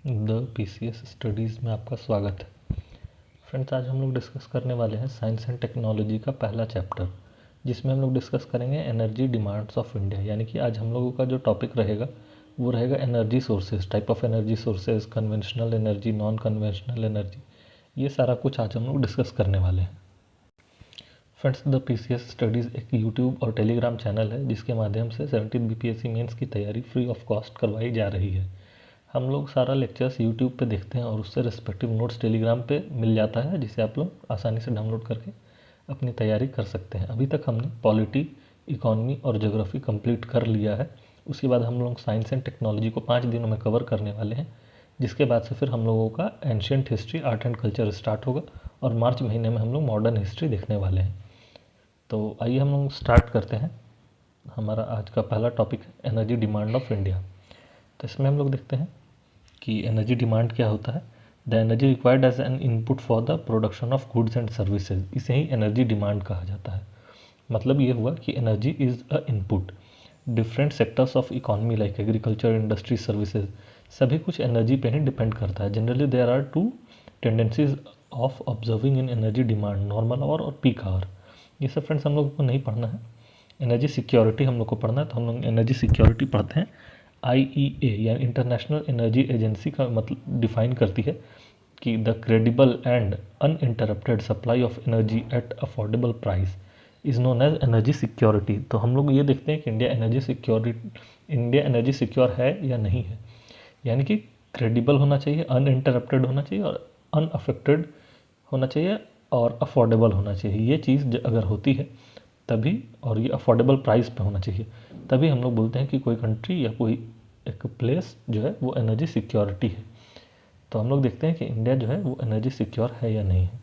The PCS studies में आपका स्वागत है। फ्रेंड्स, आज हम लोग डिस्कस करने वाले हैं साइंस एंड टेक्नोलॉजी का पहला चैप्टर, जिसमें हम लोग डिस्कस करेंगे एनर्जी डिमांड्स ऑफ इंडिया। यानी कि आज हम लोगों का जो टॉपिक रहेगा वो रहेगा energy sources, type of energy sources, conventional energy, non conventional energy. ये सारा कुछ आज हम लोग डिस्कस करने वाले हैं। फ्रेंड्स, द पीसीएस स्टडीज़ एक यूट्यूब और टेलीग्राम चैनल है जिसके माध्यम से 17 बीपीएससी मेंस की तैयारी फ्री ऑफ कॉस्ट करवाई जा रही है। हम लोग सारा लेक्चर्स यूट्यूब पे देखते हैं और उससे रिस्पेक्टिव नोट्स टेलीग्राम पे मिल जाता है, जिसे आप लोग आसानी से डाउनलोड करके अपनी तैयारी कर सकते हैं। अभी तक हमने पॉलिटी, इकोनॉमी और ज्योग्राफी कंप्लीट कर लिया है। उसके बाद हम लोग साइंस एंड टेक्नोलॉजी को 5 दिनों में कवर करने वाले हैं, जिसके बाद से फिर हम लोगों का ancient history, art and culture start होगा और मार्च महीने में हम लोग मॉडर्न हिस्ट्री देखने वाले हैं। तो आइए हम लोग स्टार्ट करते हैं। हमारा आज का पहला टॉपिक है एनर्जी डिमांड ऑफ इंडिया। तो इसमें हम लोग देखते हैं कि एनर्जी डिमांड क्या होता है। The energy required as an input for the production of goods and services, इसे ही एनर्जी डिमांड कहा जाता है। मतलब ये हुआ कि energy is a input. Different sectors of economy like agriculture, industry, services, सभी कुछ एनर्जी पे ही डिपेंड करता है। Generally there are two tendencies of observing in energy demand, normal hour और पीक आवर। ये सब फ्रेंड्स हम लोग को नहीं पढ़ना है। एनर्जी सिक्योरिटी हम लोग को पढ़ना है, तो हम लोग एनर्जी सिक्योरिटी पढ़ते हैं। आईईए या इंटरनेशनल एनर्जी एजेंसी का मतलब डिफाइन करती है कि the credible and uninterrupted supply of energy at affordable price is known as energy security. तो हम लोग ये देखते हैं कि इंडिया एनर्जी सिक्योर है या नहीं है। यानी कि क्रेडिबल होना चाहिए, अनइंटरप्टेड होना चाहिए और अनअफेक्टेड होना चाहिए और अफोर्डेबल होना चाहिए। ये चीज़ अगर होती है तभी, और ये अफोर्डेबल प्राइस पे होना चाहिए, तभी हम लोग बोलते हैं कि कोई कंट्री या कोई एक प्लेस जो है वो एनर्जी सिक्योरिटी है। तो हम लोग देखते हैं कि इंडिया जो है वो एनर्जी सिक्योर है या नहीं है।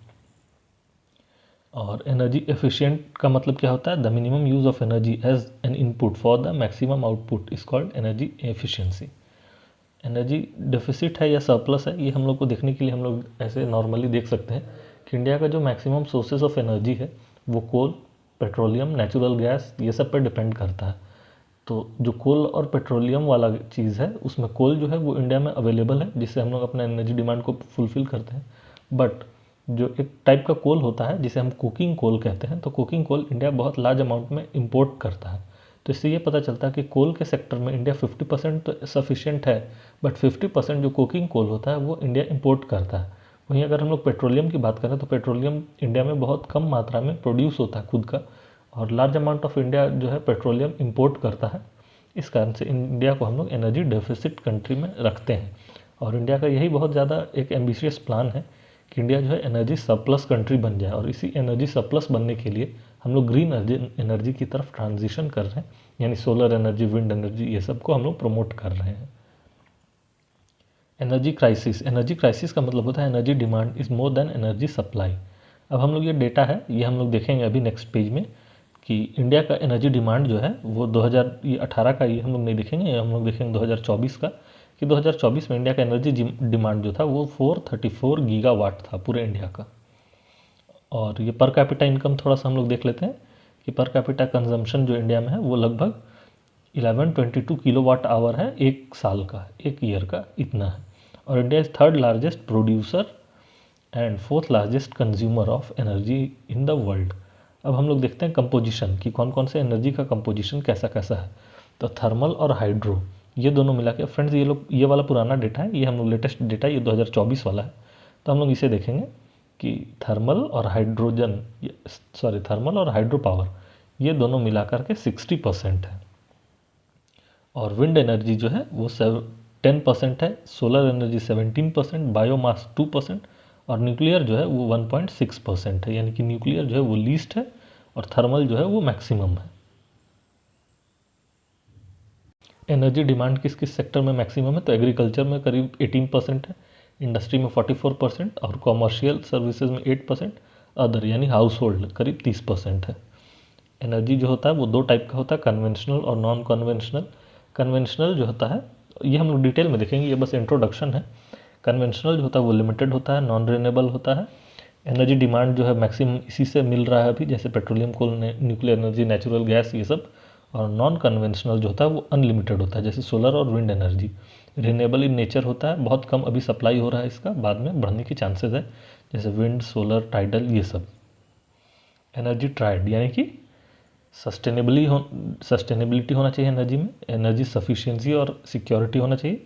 और एनर्जी एफिशिएंट का मतलब क्या होता है? The minimum use of energy as an input for the maximum output is called energy efficiency. Energy deficit है या सरप्लस है, ये हम लोग को देखने के लिए हम लोग ऐसे नॉर्मली देख सकते हैं कि इंडिया का जो मैक्सिमम सोर्सेज ऑफ एनर्जी है वो कोल, पेट्रोलियम, नेचुरल गैस, ये सब पर डिपेंड करता है। तो जो कोल और पेट्रोलियम वाला चीज़ है उसमें कोल जो है वो इंडिया में अवेलेबल है, जिससे हम लोग अपना एनर्जी डिमांड को फुलफ़िल करते हैं। बट जो एक टाइप का कोल होता है जिसे हम कुकिंग कोल कहते हैं, तो कुकिंग कोल इंडिया बहुत लार्ज अमाउंट में इंपोर्ट करता है। तो इससे ये पता चलता है कि कोल के सेक्टर में इंडिया 50% तो सफिशिएंट है, बट 50% जो कुकिंग कोल होता है वो इंडिया इंपोर्ट करता है। वहीं अगर हम लोग पेट्रोलियम की बात करें तो पेट्रोलियम इंडिया में बहुत कम मात्रा में प्रोड्यूस होता है खुद का, और लार्ज अमाउंट ऑफ इंडिया जो है पेट्रोलियम इंपोर्ट करता है। इस कारण से इंडिया को हम लोग एनर्जी डेफिसिट कंट्री में रखते हैं। और इंडिया का यही बहुत ज़्यादा एक एम्बिशियस प्लान है कि इंडिया जो है एनर्जी सरप्लस कंट्री बन जाए, और इसी एनर्जी सरप्लस बनने के लिए हम लोग ग्रीन एनर्जी की तरफ ट्रांजिशन कर रहे हैं। यानी सोलर एनर्जी, विंड एनर्जी, ये सब को हम लोग प्रमोट कर रहे हैं। एनर्जी क्राइसिस का मतलब होता है energy demand is more than energy supply. अब हम लोग ये डेटा है ये हम लोग देखेंगे अभी नेक्स्ट पेज में कि इंडिया का एनर्जी डिमांड जो है वो 2018 का, ये हम लोग नहीं देखेंगे, हम लोग देखेंगे 2024 का, कि 2024 में इंडिया का एनर्जी डिमांड जो था वो 434 गीगावाट था पूरे इंडिया का। और ये पर कैपिटा इनकम थोड़ा सा हम लोग देख लेते हैं कि पर कैपिटा कंजम्पशन जो इंडिया में है वो लगभग 1122 किलोवाट आवर है एक साल का, एक ईयर का इतना है। और India is third largest producer and fourth largest consumer of energy in the world. अब हम लोग देखते हैं कंपोजिशन कि कौन कौन से एनर्जी का कंपोजिशन कैसा कैसा है। तो थर्मल और हाइड्रो ये दोनों मिला के, फ्रेंड्स ये लोग, ये वाला पुराना डेटा है, ये हम लोग लेटेस्ट डेटा ये 2024 वाला है। तो हम लोग इसे देखेंगे कि थर्मल और हाइड्रो पावर ये दोनों मिलाकर के 60% है। और विंड एनर्जी जो है वो 10% है, सोलर एनर्जी 17%, बायोमास 2%, और न्यूक्लियर जो है वो 1.6% है। यानी कि न्यूक्लियर जो है वो लीस्ट है और थर्मल जो है वो मैक्सिमम है। एनर्जी डिमांड किस किस सेक्टर में मैक्सिमम है? तो एग्रीकल्चर में करीब 18% है, इंडस्ट्री में 44% और कॉमर्शियल सर्विसेज में 8%, अदर यानी हाउस होल्ड करीब 30% है। एनर्जी जो होता है वो दो टाइप का होता है, कन्वेंशनल और नॉन कन्वेंशनल। कन्वेंशनल जो होता है ये हम लोग डिटेल में देखेंगे, ये बस इंट्रोडक्शन है। कन्वेंशनल जो होता है वो लिमिटेड होता है, नॉन रिन्यूएबल होता है। एनर्जी डिमांड जो है मैक्सिमम इसी से मिल रहा है अभी, जैसे पेट्रोलियम, कोल, न्यूक्लियर एनर्जी, नेचुरल गैस, ये सब। और नॉन कन्वेंशनल जो होता है वो अनलिमिटेड होता है, जैसे सोलर और wind energy. Renewable in nature होता है, बहुत कम अभी सप्लाई हो रहा है इसका, बाद में बढ़ने की चांसेस है, जैसे विंड, सोलर, टाइडल, ये सब। एनर्जी ट्राइड यानी कि सस्टेनेबिलिटी होना चाहिए एनर्जी में, एनर्जी सफिशिएंसी और सिक्योरिटी होना चाहिए,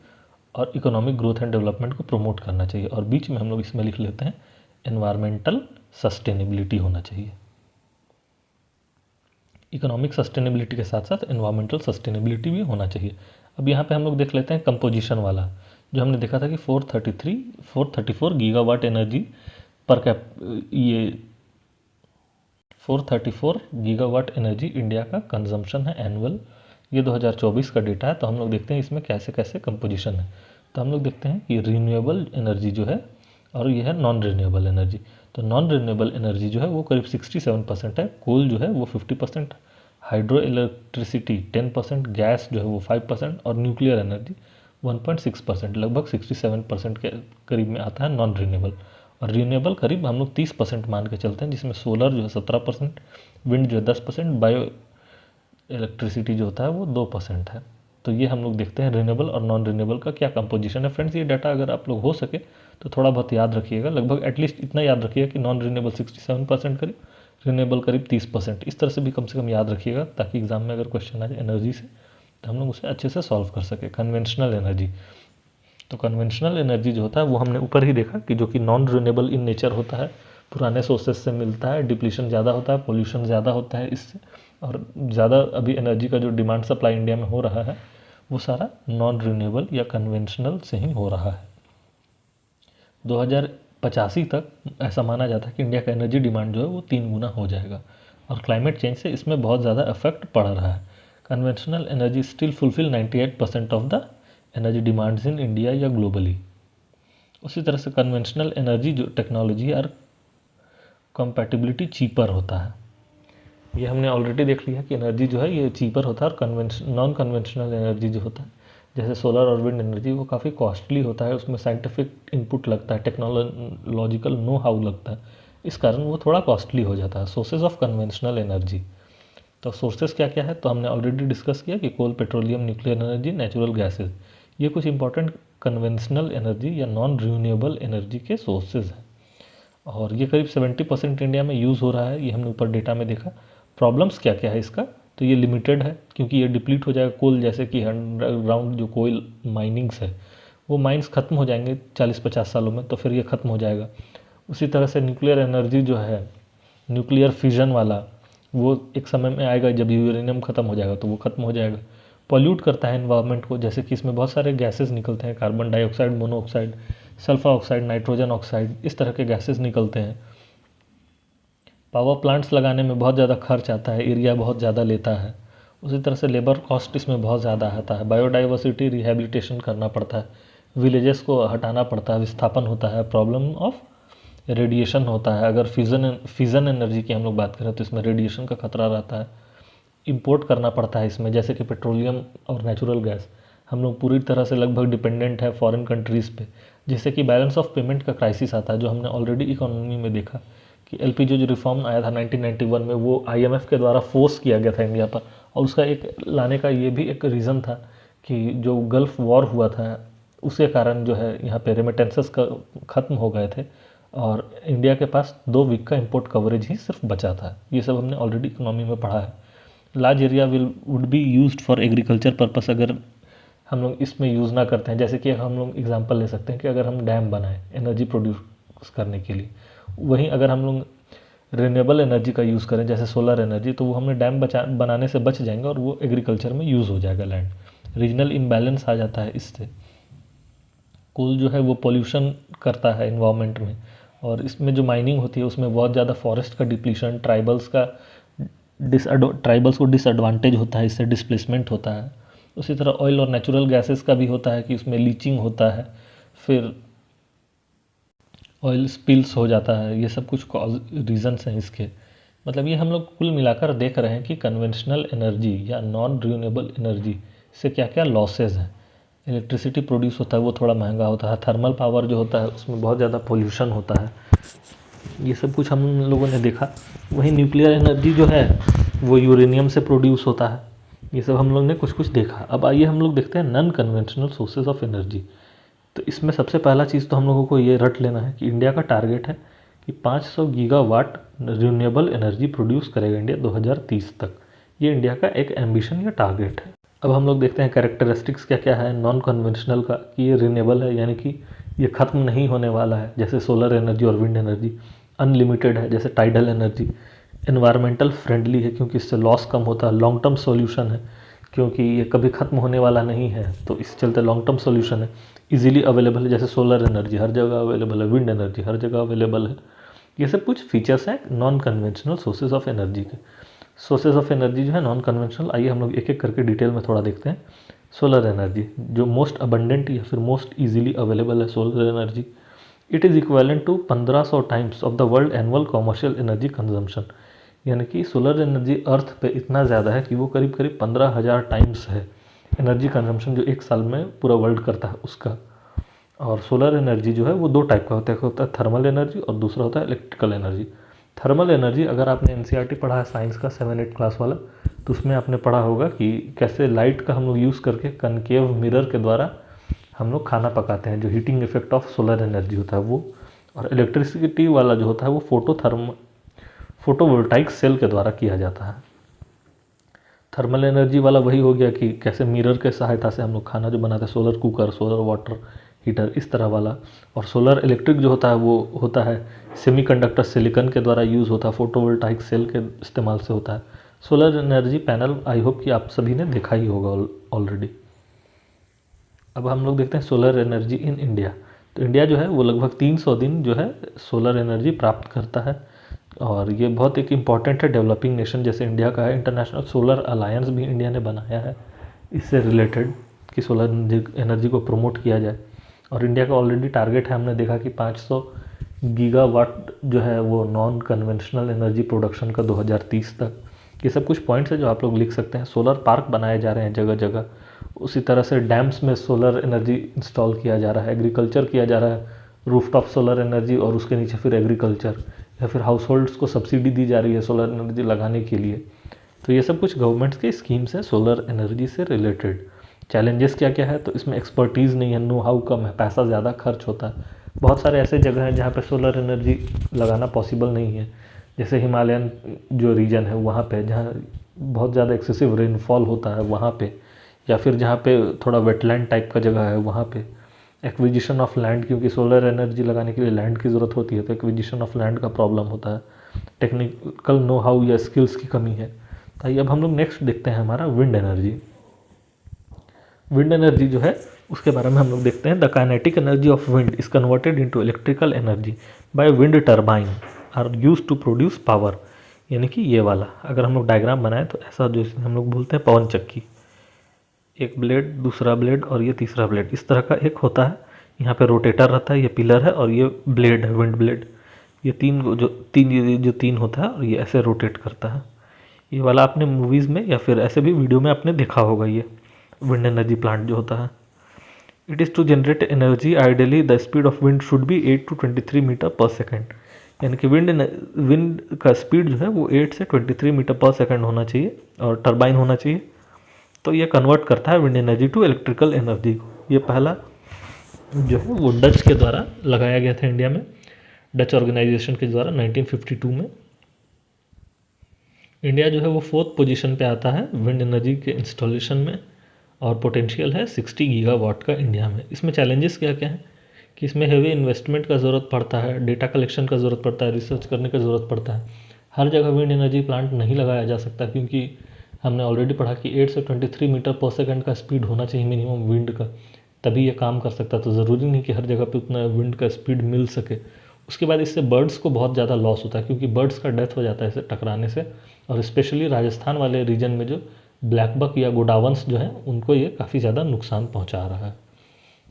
और इकोनॉमिक ग्रोथ एंड डेवलपमेंट को प्रमोट करना चाहिए, और बीच में हम लोग इसमें लिख लेते हैं एनवायरमेंटल सस्टेनेबिलिटी होना चाहिए। इकोनॉमिक सस्टेनेबिलिटी के साथ साथ एनवायरमेंटल सस्टेनेबिलिटी भी होना चाहिए। अब यहाँ पे हम लोग देख लेते हैं कंपोजिशन वाला, जो हमने देखा था कि 434 गीगावाट एनर्जी पर कैप, ये 434 गीगावाट एनर्जी इंडिया का कंजम्पशन है एनुअल। ये 2024 का डेटा है। तो हम लोग देखते हैं इसमें कैसे कैसे कंपोजिशन है। तो हम लोग देखते हैं कि रीन्यूएबल एनर्जी जो है और ये है नॉन रीन्यूएबल एनर्जी। तो नॉन रीन्यूएबल एनर्जी जो है वो करीब 67% है, कोल जो है वो 50%, हाइड्रो इलेक्ट्रिसिटी 10%, गैस जो है वो 5% और न्यूक्लियर एनर्जी 1.6%, लगभग 67% के करीब में आता है नॉन रीन्यूएबल। और रीन्यूएबल करीब हम लोग 30% मान के चलते हैं, जिसमें सोलर जो है 17%, विंड जो है 10%, बायो इलेक्ट्रिसिटी जो होता है वो 2% है। तो ये हम लोग देखते हैं रीन्यूएबल और नॉन रीन्यूएबल का क्या कंपोजिशन है। फ्रेंड्स, ये डाटा अगर आप लोग हो सके तो थोड़ा बहुत याद रखिएगा, लगभग एटलीस्ट इतना याद रखिएगा कि नॉन रीन्यूएबल 67% करीब, रीन्यूएबल करीब 30%, इस तरह से भी कम से कम याद रखिएगा, ताकि एग्जाम में अगर क्वेश्चन आ जाए एनर्जी से तो हम लोग उसे अच्छे से सॉल्व कर सके। कन्वेंशनल एनर्जी, तो कन्वेंशनल एनर्जी जो होता है वो हमने ऊपर ही देखा कि जो कि नॉन रिन्यूएबल इन नेचर होता है, पुराने सोर्सेज से मिलता है, डिप्लीशन ज़्यादा होता है, पोल्यूशन ज़्यादा होता है इससे, और ज़्यादा अभी एनर्जी का जो डिमांड सप्लाई इंडिया में हो रहा है वो सारा नॉन रिन्यूएबल या कन्वेंशनल से ही हो रहा है। 2085 तक ऐसा माना जाता है कि इंडिया का एनर्जी डिमांड जो है वो 3 गुना हो जाएगा, और क्लाइमेट चेंज से इसमें बहुत ज़्यादा इफेक्ट पड़ रहा है। Conventional energy still fulfil 98% of the energy demands in India या ग्लोबली। उसी तरह से कन्वेंशनल एनर्जी जो टेक्नोलॉजी और कंपैटिबिलिटी चीपर होता है। ये हमने ऑलरेडी देख लिया कि एनर्जी जो है ये चीपर होता है, और नॉन कन्वेंशनल एनर्जी जो होता है जैसे सोलर और विंड एनर्जी वो काफ़ी कॉस्टली होता है, उसमें साइंटिफिक इनपुट लगता है, टेक्नोलॉजिकल नो हाउ लगता है, इस कारण वो थोड़ा कॉस्टली हो जाता है। सोर्सेज ऑफ कन्वेंशनल एनर्जी, तो सोर्सेज क्या क्या है तो हमने ऑलरेडी डिस्कस किया कि coal, petroleum, nuclear energy, natural gases, ये कुछ इंपॉर्टेंट कन्वेंशनल एनर्जी या नॉन रिन्यूएबल एनर्जी के सोर्सेज हैं, और ये करीब 70% इंडिया में यूज़ हो रहा है, ये हमने ऊपर डेटा में देखा। प्रॉब्लम्स क्या क्या है इसका, तो ये लिमिटेड है क्योंकि ये डिप्लीट हो जाएगा। कोल जैसे कि अंडरग्राउंड जो कोयल माइनिंग्स है वो माइंस ख़त्म हो जाएंगे 40-50 सालों में, तो फिर ये ख़त्म हो जाएगा। उसी तरह से न्यूक्लियर एनर्जी जो है, न्यूक्लियर फिजन वाला, वो एक समय में आएगा जब यूरेनियम ख़त्म हो जाएगा तो वो ख़त्म हो जाएगा। पॉल्यूट करता है एनवायरनमेंट को, जैसे कि इसमें बहुत सारे गैसेस निकलते हैं, carbon dioxide, monoxide, sulphur oxide, nitrogen oxide, इस तरह के गैसेस निकलते हैं। पावर प्लांट्स लगाने में बहुत ज़्यादा खर्च आता है, एरिया बहुत ज़्यादा लेता है। उसी तरह से लेबर कॉस्ट इसमें बहुत ज़्यादा आता है। बायोडाइवर्सिटी रिहेबिलिटेशन करना पड़ता है, विलेजेस को हटाना पड़ता है, विस्थापन होता है, प्रॉब्लम ऑफ रेडिएशन होता है। अगर फिजन एनर्जी की हम लोग बात करें तो इसमें रेडिएशन का खतरा रहता है। इंपोर्ट करना पड़ता है इसमें, जैसे कि पेट्रोलियम और नेचुरल गैस हम लोग पूरी तरह से लगभग डिपेंडेंट है फॉरेन कंट्रीज़ पे, जिससे कि बैलेंस ऑफ पेमेंट का क्राइसिस आता है, जो हमने ऑलरेडी इकोनॉमी में देखा कि एलपीजी जो रिफॉर्म आया था 1991 में वो आईएमएफ के द्वारा फोर्स किया गया था इंडिया पर, और उसका एक लाने का ये भी एक रीज़न था कि जो गल्फ़ वॉर हुआ था उसके कारण जो है यहाँ पे रेमिटेंसेस का ख़त्म हो गए थे, और इंडिया के पास 2 वीक का इंपोर्ट कवरेज ही सिर्फ बचा था। ये सब हमने ऑलरेडी इकोनॉमी में पढ़ा है। Large area would be used for agriculture purpose, अगर हम लोग इसमें यूज़ ना करते हैं, जैसे कि हम लोग एग्जांपल ले सकते हैं कि अगर हम डैम बनाएं एनर्जी प्रोड्यूस करने के लिए, वहीं अगर हम लोग रिन्यूएबल एनर्जी का यूज़ करें जैसे सोलर एनर्जी, तो वो हमें डैम बनाने से बच जाएंगे और वो एग्रीकल्चर में यूज़ हो जाएगा लैंड। रीजनल इम्बैलेंस आ जाता है इससे। कोल जो है वो पोल्यूशन करता है इन्वायरमेंट में, और इसमें जो माइनिंग होती है उसमें बहुत ज़्यादा फॉरेस्ट का डिप्लीशन, ट्राइबल्स को डिसएडवांटेज होता है, इससे डिस्प्लेसमेंट होता है। उसी तरह ऑयल और नेचुरल गैसेस का भी होता है कि उसमें लीचिंग होता है, फिर ऑयल स्पिल्स हो जाता है। ये सब कुछ रीजंस हैं इसके। मतलब ये हम लोग कुल मिलाकर देख रहे हैं कि कन्वेंशनल एनर्जी या नॉन रिन्यूएबल एनर्जी से क्या क्या लॉसेज हैं। इलेक्ट्रिसिटी प्रोड्यूस होता है वो थोड़ा महंगा होता है, थर्मल पावर जो होता है उसमें बहुत ज़्यादा पोल्यूशन होता है, ये सब कुछ हम लोगों ने देखा। वहीं न्यूक्लियर एनर्जी जो है वो यूरेनियम से प्रोड्यूस होता है, ये सब हम लोग ने कुछ कुछ देखा। अब आइए हम लोग देखते हैं non conventional sources of energy. तो इसमें सबसे पहला चीज़ तो हम लोगों को ये रट लेना है कि इंडिया का टारगेट है कि 500 गीगावाट रिन्यूएबल एनर्जी प्रोड्यूस करेगा इंडिया 2030 तक। ये इंडिया का एक एम्बिशन या टारगेट है। अब हम लोग देखते हैं कैरेक्टरिस्टिक्स क्या क्या है नॉन कन्वेंशनल का, कि ये रिन्यूएबल है यानी कि ये ख़त्म नहीं होने वाला है, जैसे सोलर एनर्जी और विंड एनर्जी। अनलिमिटेड है जैसे टाइडल एनर्जी। एनवायरमेंटल फ्रेंडली है क्योंकि इससे लॉस कम होता है। लॉन्ग टर्म सॉल्यूशन है क्योंकि ये कभी ख़त्म होने वाला नहीं है, तो इस चलते लॉन्ग टर्म सॉल्यूशन है। इजीली अवेलेबल है जैसे सोलर एनर्जी हर जगह अवेलेबल है, विंड एनर्जी हर जगह अवेलेबल है। ये सब कुछ फीचर्स हैं non conventional sources of energy के। सोर्सेज ऑफ एनर्जी जो है नॉन कन्वेंशनल, आइए हम लोग एक एक करके डिटेल में थोड़ा देखते हैं। सोलर एनर्जी जो मोस्ट अबंडेंट या फिर मोस्ट इजीली अवेलेबल है solar energy. It is equivalent to 1500 times of the world annual commercial energy consumption. यानी कि सोलर एनर्जी अर्थ पे इतना ज़्यादा है कि वो करीब करीब 15,000 टाइम्स है एनर्जी कंजम्पशन जो एक साल में पूरा वर्ल्ड करता है उसका। और सोलर एनर्जी जो है वो दो टाइप का होता है, एक होता है थर्मल एनर्जी और दूसरा होता है इलेक्ट्रिकल एनर्जी। थर्मल एनर्जी अगर आपने एनसीईआरटी पढ़ा है साइंस का 7-8 क्लास वाला, तो उसमें आपने पढ़ा होगा कि कैसे लाइट का हम लोग यूज़ करके कनकेव मिरर के द्वारा हम लोग खाना पकाते हैं, जो heating effect of solar energy होता है वो। और इलेक्ट्रिसिटी वाला जो होता है वो फोटोवोल्टाइक सेल के द्वारा किया जाता है। थर्मल एनर्जी वाला वही हो गया कि कैसे मिरर के सहायता से हम लोग खाना जो बनाते हैं, solar cooker, solar water heater, इस तरह वाला। और सोलर इलेक्ट्रिक जो होता है वो होता है सेमीकंडक्टर सिलिकॉन के द्वारा यूज़ होता है, फोटोवोल्टाइक सेल के इस्तेमाल से होता है। Solar energy panel I hope कि आप सभी ने देखा ही होगा ऑलरेडी। अब हम लोग देखते हैं सोलर एनर्जी इन इंडिया। तो इंडिया जो है वो लगभग 300 दिन जो है सोलर एनर्जी प्राप्त करता है, और ये बहुत एक इम्पॉर्टेंट है डेवलपिंग नेशन जैसे इंडिया का है। इंटरनेशनल सोलर अलायंस भी इंडिया ने बनाया है इससे रिलेटेड कि सोलर एनर्जी को प्रमोट किया जाए। और इंडिया का ऑलरेडी टारगेट है, हमने देखा कि 500 गीगावाट जो है वो नॉन कन्वेंशनल एनर्जी प्रोडक्शन का 2030 तक। ये सब कुछ पॉइंट्स है जो आप लोग लिख सकते हैं। सोलर पार्क बनाए जा रहे हैं जगह जगह, उसी तरह से डैम्स में सोलर एनर्जी इंस्टॉल किया जा रहा है, एग्रीकल्चर किया जा रहा है, रूफटॉप सोलर एनर्जी, और उसके नीचे फिर एग्रीकल्चर, या फिर हाउस होल्ड्स को सब्सिडी दी जा रही है सोलर एनर्जी लगाने के लिए। तो ये सब कुछ गवर्नमेंट्स के स्कीम्स है सोलर एनर्जी से रिलेटेड। चैलेंजेस क्या क्या है, तो इसमें एक्सपर्टीज़ नहीं है, नो हाउ कम है, पैसा ज़्यादा खर्च होता है। बहुत सारे ऐसे जगह हैं जहाँ पे सोलर एनर्जी लगाना पॉसिबल नहीं है, जैसे हिमालयन जो रीजन है वहाँ पे, जहाँ बहुत ज़्यादा एक्सेसिव रेनफॉल होता है वहाँ पे, या फिर जहाँ पे थोड़ा वेटलैंड टाइप का जगह है वहाँ पे। एक्विजिशन ऑफ लैंड, क्योंकि सोलर एनर्जी लगाने के लिए लैंड की ज़रूरत होती है, तो एक्विजिशन ऑफ लैंड का प्रॉब्लम होता है, टेक्निकल नो हाउ या स्किल्स की कमी है। तो आइए अब हम लोग नेक्स्ट देखते हैं हमारा विंड एनर्जी। विंड एनर्जी जो है उसके बारे में हम लोग देखते हैं। The kinetic energy of wind is converted into electrical energy by wind turbine are used to produce power. यानी कि ये वाला अगर हम लोग डायग्राम बनाएं तो ऐसा, जो हम लोग बोलते हैं पवन चक्की, एक ब्लेड, दूसरा ब्लेड और ये तीसरा ब्लेड, इस तरह का एक होता है। यहाँ पे रोटेटर रहता है, ये पिलर है और ये ब्लेड है, विंड ब्लेड। ये तीन होता है और ये ऐसे रोटेट करता है। ये वाला आपने मूवीज़ में या फिर ऐसे भी वीडियो में आपने देखा होगा। ये विंड एनर्जी प्लांट जो होता है, it is to generate energy ideally the speed of wind should be 8 to 23 meter per second. यानी कि विंड का स्पीड जो है वो 8 से 23 मीटर पर सेकेंड होना चाहिए और टर्बाइन होना चाहिए। तो ये कन्वर्ट करता है wind energy to electrical energy को। ये पहला जो है वो डच के द्वारा लगाया गया था इंडिया में, डच ऑर्गेनाइजेशन के द्वारा 1952 में। इंडिया जो है वो 4th पोजीशन पे आता है विंड एनर्जी के इंस्टॉलेशन में, और पोटेंशियल है 60 गीगावाट का इंडिया में। इसमें चैलेंजेस क्या क्या हैं कि इसमें हेवी इन्वेस्टमेंट का ज़रूरत पड़ता है, डेटा कलेक्शन का ज़रूरत पड़ता है, रिसर्च करने का ज़रूरत पड़ता है। हर जगह विंड एनर्जी प्लांट नहीं लगाया जा सकता, क्योंकि हमने ऑलरेडी पढ़ा कि 8 से 23 मीटर पर सेकंड का स्पीड होना चाहिए मिनिमम विंड का, तभी ये काम कर सकता है। तो ज़रूरी नहीं कि हर जगह पे उतना विंड का स्पीड मिल सके। उसके बाद इससे बर्ड्स को बहुत ज़्यादा लॉस होता है, क्योंकि बर्ड्स का डेथ हो जाता है इसे टकराने से, और स्पेशली राजस्थान वाले रीजन में जो ब्लैक बक या गोडावंस जो है उनको ये काफ़ी ज़्यादा नुकसान पहुंचा रहा है।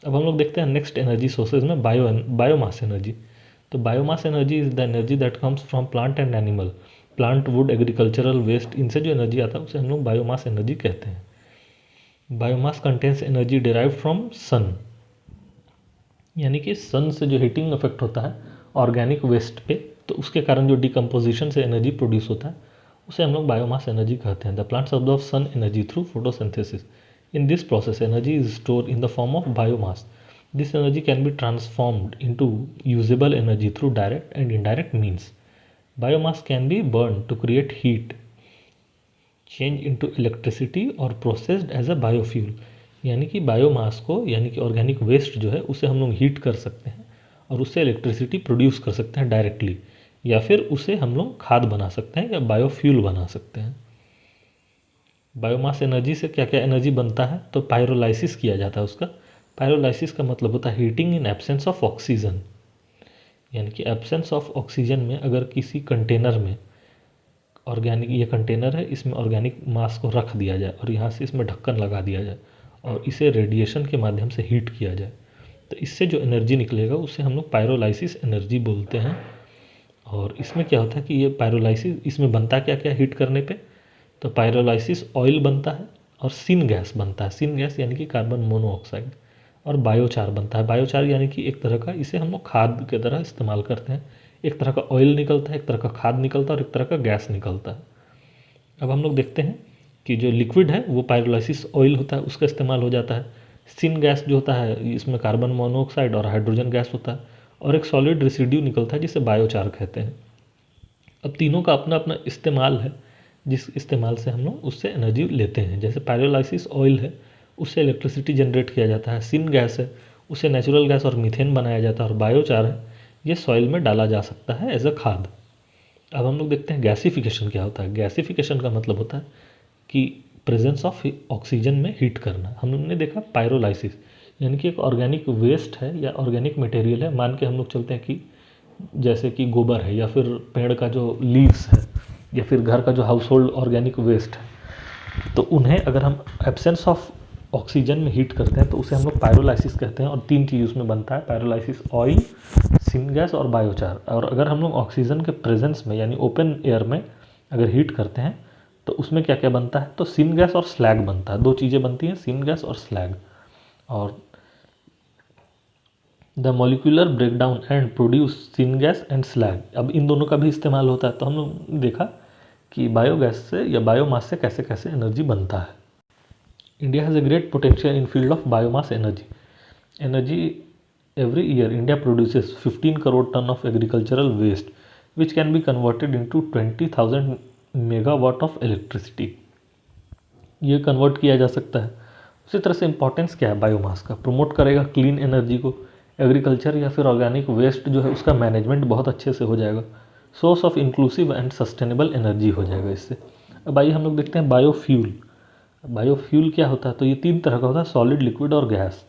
अब हम लोग देखते हैं नेक्स्ट एनर्जी सोर्सेज में बायोमास एनर्जी। तो biomass energy is the energy that comes from plant and animal, plant, wood, agricultural waste, इनसे जो एनर्जी आता है उसे हम लोग बायोमास एनर्जी कहते हैं। Biomass contains energy derive from sun, यानी कि सन से जो हीटिंग इफेक्ट होता है ऑर्गेनिक वेस्ट पे, तो उसके कारण जो डिकम्पोजिशन से एनर्जी प्रोड्यूस होता है उसे हम लोग बायोमास एनर्जी कहते हैं। The plants absorb sun energy through photosynthesis. In this process energy is store in the form of biomass. This energy can be transformed into usable energy through direct and indirect means. Biomass can be burn to create heat, change into electricity और processed as a biofuel. यानी कि biomass को, यानी कि organic waste जो है, उसे हम लोग हीट कर सकते हैं और उससे इलेक्ट्रिसिटी प्रोड्यूस कर सकते हैं डायरेक्टली, या फिर उसे हम लोग खाद बना सकते हैं या बायोफ्यूल बना सकते हैं। बायोमास एनर्जी से क्या क्या एनर्जी बनता है, तो पायरोलाइसिस किया जाता है उसका। पायरोलाइसिस का मतलब होता है heating in absence of oxygen. यानी कि एब्सेंस ऑफ ऑक्सीजन में अगर किसी कंटेनर में ऑर्गेनिक, ये कंटेनर है, इसमें ऑर्गेनिक मास को रख दिया जाए और यहाँ से इसमें ढक्कन लगा दिया जाए और इसे रेडिएशन के माध्यम से हीट किया जाए, तो इससे जो एनर्जी निकलेगा उसे हम लोग पायरोलाइसिस एनर्जी बोलते हैं। और इसमें क्या होता है कि ये पायरोलाइसिस, इसमें बनता क्या क्या हीट करने पे, तो पायरोलाइसिस ऑयल बनता है और सिन गैस बनता है। सिन गैस यानी कि कार्बन मोनोऑक्साइड, और बायोचार बनता है। बायोचार यानी कि एक तरह का, इसे हम लोग खाद की तरह इस्तेमाल करते हैं। एक तरह का ऑयल निकलता है, एक तरह का खाद निकलता है और एक तरह का गैस निकलता है। अब हम लोग देखते हैं कि जो लिक्विड है वो पायरोलाइसिस ऑयल होता है, उसका इस्तेमाल हो जाता है। सिन गैस जो होता है, इसमें कार्बन मोनोऑक्साइड और हाइड्रोजन गैस होता है, और एक सॉलिड रेसिड्यू निकलता है जिसे बायोचार कहते हैं। अब तीनों का अपना अपना इस्तेमाल है, जिस इस्तेमाल से हम लोग उससे एनर्जी लेते हैं। जैसे पायरोलाइसिस ऑयल है, उससे इलेक्ट्रिसिटी जनरेट किया जाता है। सिन गैस है, उससे नेचुरल गैस और मीथेन बनाया जाता है। और बायोचार है, ये सॉइल में डाला जा सकता है एज अ खाद। अब हम लोग देखते हैं गैसिफिकेशन क्या होता है। गैसिफिकेशन का मतलब होता है कि प्रेजेंस ऑफ ऑक्सीजन में हीट करना। हमने देखा पायरोलाइसिस, यानी कि एक ऑर्गेनिक वेस्ट है या ऑर्गेनिक मटेरियल है, मान के हम लोग चलते हैं कि जैसे कि गोबर है या फिर पेड़ का जो लीव्स है या फिर घर का जो हाउस होल्ड ऑर्गेनिक वेस्ट है, तो उन्हें अगर हम एब्सेंस ऑफ ऑक्सीजन में हीट करते हैं तो उसे हम लोग पायरोलाइसिस कहते हैं। और तीन चीज़ उसमें बनता है, पायरोलाइसिस ऑयल, सिन गैस और बायोचार। और अगर हम लोग ऑक्सीजन के प्रेजेंस में यानी ओपन एयर में अगर हीट करते हैं तो उसमें क्या क्या बनता है, तो सिन गैस और स्लैग बनता है। दो चीज़ें बनती हैं, सिन गैस और स्लैग। और the molecular breakdown and produce syn gas and slag. अब इन दोनों का भी इस्तेमाल होता है। तो हम लोग देखा कि बायोगैस से या बायोमास से कैसे कैसे एनर्जी बनता है। India has a great potential in field of biomass energy every year India produces 15 crore ton of agricultural waste which can be converted into 20,000 megawatt of electricity। ये कन्वर्ट किया जा सकता है। उसी तरह से इंपॉर्टेंस क्या है बायोमास का, प्रमोट करेगा क्लीन एनर्जी को। एग्रीकल्चर या फिर ऑर्गेनिक वेस्ट जो है उसका मैनेजमेंट बहुत अच्छे से हो जाएगा। Source of inclusive and sustainable energy हो जाएगा इससे। अब आइए हम लोग देखते हैं बायोफ्यूल। बायोफ्यूल क्या होता है, तो ये तीन तरह का होता है, सॉलिड, लिक्विड और गैस।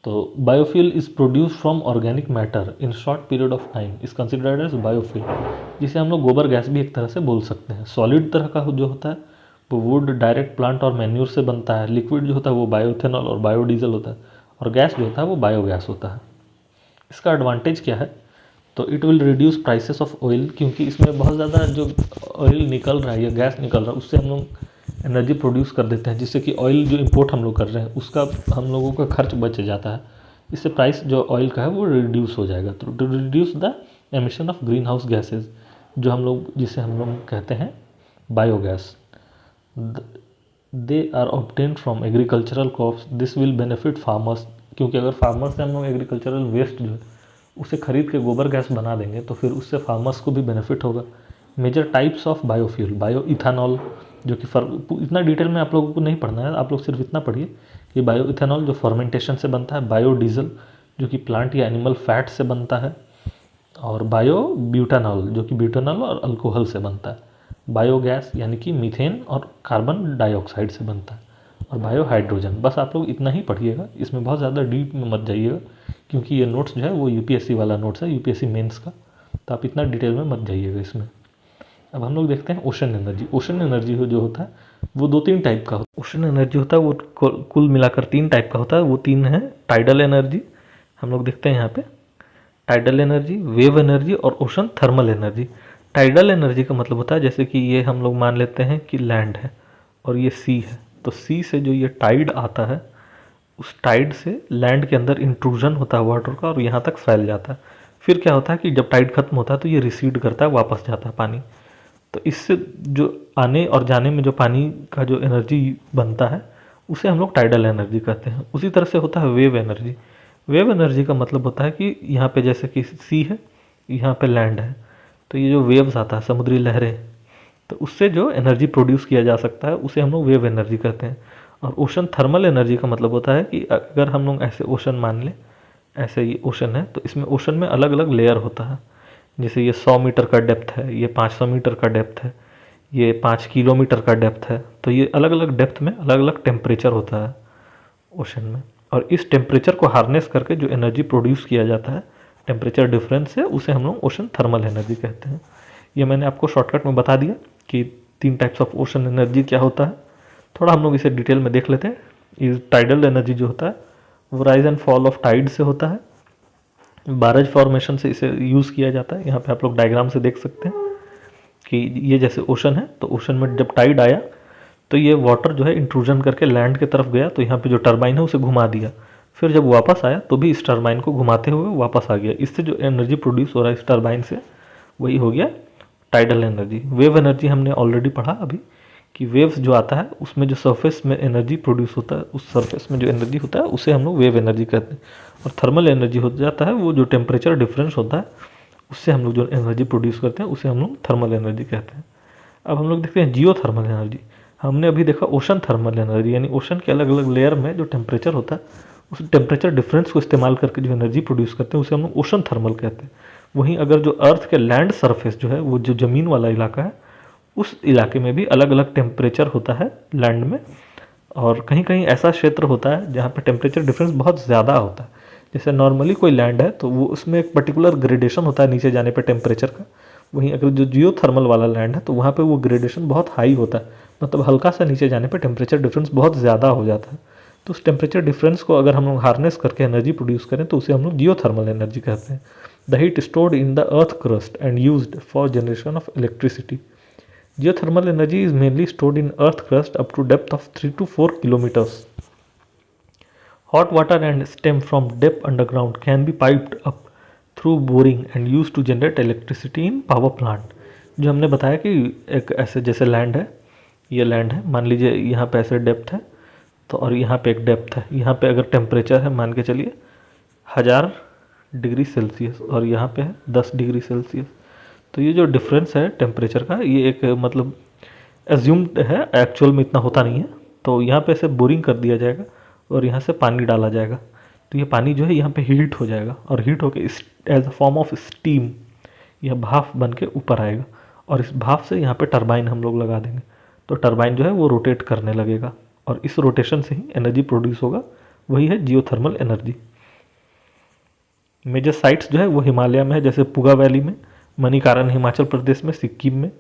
तो biofuel is produce from organic matter in short period of time is considered as biofuel, जिसे हम लोग गोबर गैस भी एक तरह से बोल सकते हैं। सॉलिड तरह का जो होता है वो वुड, डायरेक्ट प्लांट और मैन्यूर से बनता है। लिक्विड जो होता है वो बायोइथेनॉल और बायोडीजल होता है। और गैस जो होता है वो बायोगैस होता है। इसका एडवांटेज क्या है, तो it will reduce prices of oil, क्योंकि इसमें बहुत ज़्यादा जो ऑयल निकल रहा है या गैस निकल रहा है उससे हम लोग एनर्जी प्रोड्यूस कर देते हैं, जिससे कि ऑयल जो इंपोर्ट हम लोग कर रहे हैं उसका हम लोगों का खर्च बच जाता है। इससे प्राइस जो ऑयल का है वो रिड्यूस हो जाएगा। तो to reduce the emission of green house gases, जो हम लोग, जिसे हम लोग कहते हैं biogas, they are obtain from agricultural crops. This will benefit farmers, क्योंकि अगर फार्मर्स से हम लोग एग्रीकल्चरल वेस्ट जो है उसे खरीद के गोबर गैस बना देंगे तो फिर उससे फार्मर्स को भी बेनिफिट होगा। Major types of biofuel, bio ethanol, जो कि इतना डिटेल में आप लोगों को नहीं पढ़ना है, आप लोग सिर्फ इतना पढ़िए कि बायो इथानॉल जो फर्मेंटेशन से बनता है, बायोडीजल जो कि प्लांट या एनिमल फैट से बनता है, और बायो ब्यूटानॉल जो कि ब्यूटानॉल और अल्कोहल से बनता है। बायोगैस यानी कि मीथेन और कार्बन डाइऑक्साइड से बनता है, और बायो हाइड्रोजन। बस आप लोग इतना ही पढ़िएगा, इसमें बहुत ज़्यादा डीप में मत जाइएगा, क्योंकि ये नोट्स जो है वो यूपीएससी वाला नोट्स है, यूपीएससी मेंस का, तो आप इतना डिटेल में मत जाइएगा इसमें। अब हम लोग देखते हैं ओशन एनर्जी। ओशन एनर्जी जो होता है वो दो तीन टाइप का होता है। ओशन एनर्जी होता है वो कुल मिलाकर तीन टाइप का होता है। वो तीन है, टाइडल एनर्जी, हम लोग देखते हैं यहाँ पे टाइडल एनर्जी, वेव एनर्जी और ocean thermal energy. Tidal energy का मतलब होता है जैसे कि ये हम लोग मान लेते हैं कि लैंड है और ये सी है, तो सी से जो ये टाइड आता है उस टाइड से लैंड के अंदर इंट्रूजन होता है वाटर का और यहाँ तक फैल जाता है। फिर क्या होता है कि जब टाइड खत्म होता है तो ये रिसीड करता है, वापस जाता है पानी। तो इससे जो आने और जाने में जो पानी का जो एनर्जी बनता है उसे हम लोग टाइडल एनर्जी कहते हैं। उसी तरह से होता है वेव एनर्जी। वेव एनर्जी का मतलब होता है कि यहाँ पे जैसे कि सी है, यहाँ पे लैंड है, तो ये जो वेव्स आता है, समुद्री लहरें, तो उससे जो एनर्जी प्रोड्यूस किया जा सकता है उसे हम लोग वेव एनर्जी कहते हैं। और ओशन थर्मल एनर्जी का मतलब होता है कि अगर हम लोग ऐसे ओशन मान लें, ऐसे ये ओशन है, तो इसमें ओशन में अलग अलग लेयर होता है। जैसे ये 100 मीटर का डेप्थ है, ये 500 मीटर का डेप्थ है, ये 5 किलोमीटर का डेप्थ है। तो ये अलग अलग डेप्थ में अलग अलग टेम्परेचर होता है ओशन में, और इस टेम्परेचर को हार्नेस करके जो एनर्जी प्रोड्यूस किया जाता है टेम्परेचर डिफरेंस से, उसे हम लोग ओशन थर्मल एनर्जी कहते हैं। ये मैंने आपको शॉर्टकट में बता दिया कि 3 टाइप्स ऑफ ओशन एनर्जी क्या होता है। थोड़ा हम लोग इसे डिटेल में देख लेते हैं। इस टाइडल एनर्जी जो होता है वो rise and fall of tide से होता है, बारज फॉर्मेशन से इसे यूज़ किया जाता है। यहाँ पे आप लोग डायग्राम से देख सकते हैं कि ये जैसे ओशन है, तो ओशन में जब टाइड आया तो ये वाटर जो है इंट्रूजन करके लैंड की तरफ गया, तो यहाँ पे जो टरबाइन है उसे घुमा दिया। फिर जब वापस आया तो भी इस टरबाइन को घुमाते हुए वापस आ गया। इससे जो एनर्जी प्रोड्यूस हो रहा है इस टरबाइन से, वही हो गया टाइडल एनर्जी। वेव एनर्जी हमने ऑलरेडी पढ़ा अभी कि वेव्स जो आता है उसमें जो सरफेस में एनर्जी प्रोड्यूस होता है, उस सरफेस में जो एनर्जी होता है उसे हम लोग वेव एनर्जी कहते हैं। और थर्मल एनर्जी हो जाता है वो जो टेम्परेचर डिफरेंस होता है उससे हम लोग जो एनर्जी प्रोड्यूस करते हैं उसे हम लोग थर्मल एनर्जी कहते हैं। अब हम लोग देखते हैं जियो थर्मल एनर्जी। हमने अभी देखा ओशन थर्मल एनर्जी, यानी ओशन के अलग अलग लेयर में जो टेम्परेचर होता है उस टेम्परेचर डिफरेंस को इस्तेमाल करके जो एनर्जी प्रोड्यूस करते हैं उसे हम लोग ओशन थर्मल कहते हैं। वहीं अगर जो अर्थ के लैंड सरफेस जो है, वो जो ज़मीन वाला इलाका है, उस इलाके में भी अलग अलग टेम्परेचर होता है लैंड में। और कहीं कहीं ऐसा क्षेत्र होता है जहाँ पे टेम्परेचर डिफरेंस बहुत ज़्यादा होता है। जैसे नॉर्मली कोई लैंड है तो वो उसमें एक पर्टिकुलर ग्रेडेशन होता है नीचे जाने पे टेम्परेचर का। वहीं अगर जो जियो थर्मल वाला लैंड है तो वहाँ पे वो ग्रेडेशन बहुत हाई होता है, मतलब हल्का सा नीचे जाने पे टेम्परेचर डिफरेंस बहुत ज़्यादा हो जाता है। तो उस टेम्परेचर डिफरेंस को अगर हम लोग हार्नेस करके एनर्जी प्रोड्यूस करें तो उसे हम लोग जियो थर्मल एनर्जी कहते हैं। The heat stored in the earth crust and used for generation of electricity. Geothermal energy is mainly stored in earth crust up to depth of 3 to 4 kilometers. Hot water and steam from deep underground can be piped up through boring and used to generate electricity in power plant. जो हमने बताया कि एक ऐसे जैसे land है, ये land है, मान लीजिए यहाँ पे ऐसे डेप्थ है, तो और यहाँ पे एक डेप्थ है। यहाँ पे अगर टेम्परेचर है मान के चलिए 1000 डिग्री सेल्सियस और यहाँ पे है 10 डिग्री सेल्सियस, तो ये जो डिफरेंस है टेम्परेचर का, ये एक मतलब एज्यूम्ड है, एक्चुअल में इतना होता नहीं है। तो यहाँ पे ऐसे बोरिंग कर दिया जाएगा और यहाँ से पानी डाला जाएगा, तो ये पानी जो है यहाँ पे हीट हो जाएगा और हीट होकर as a form of steam यह भाप बन के ऊपर आएगा, और इस भाप से यहाँ पे टरबाइन हम लोग लगा देंगे, तो टरबाइन जो है वो रोटेट करने लगेगा और इस रोटेशन से ही एनर्जी प्रोड्यूस होगा। वही है जियोथर्मल एनर्जी। मेजर साइट्स जो है वो हिमालय में है, जैसे पुगा वैली में, मणिकारण हिमाचल प्रदेश में, सिक्किम में,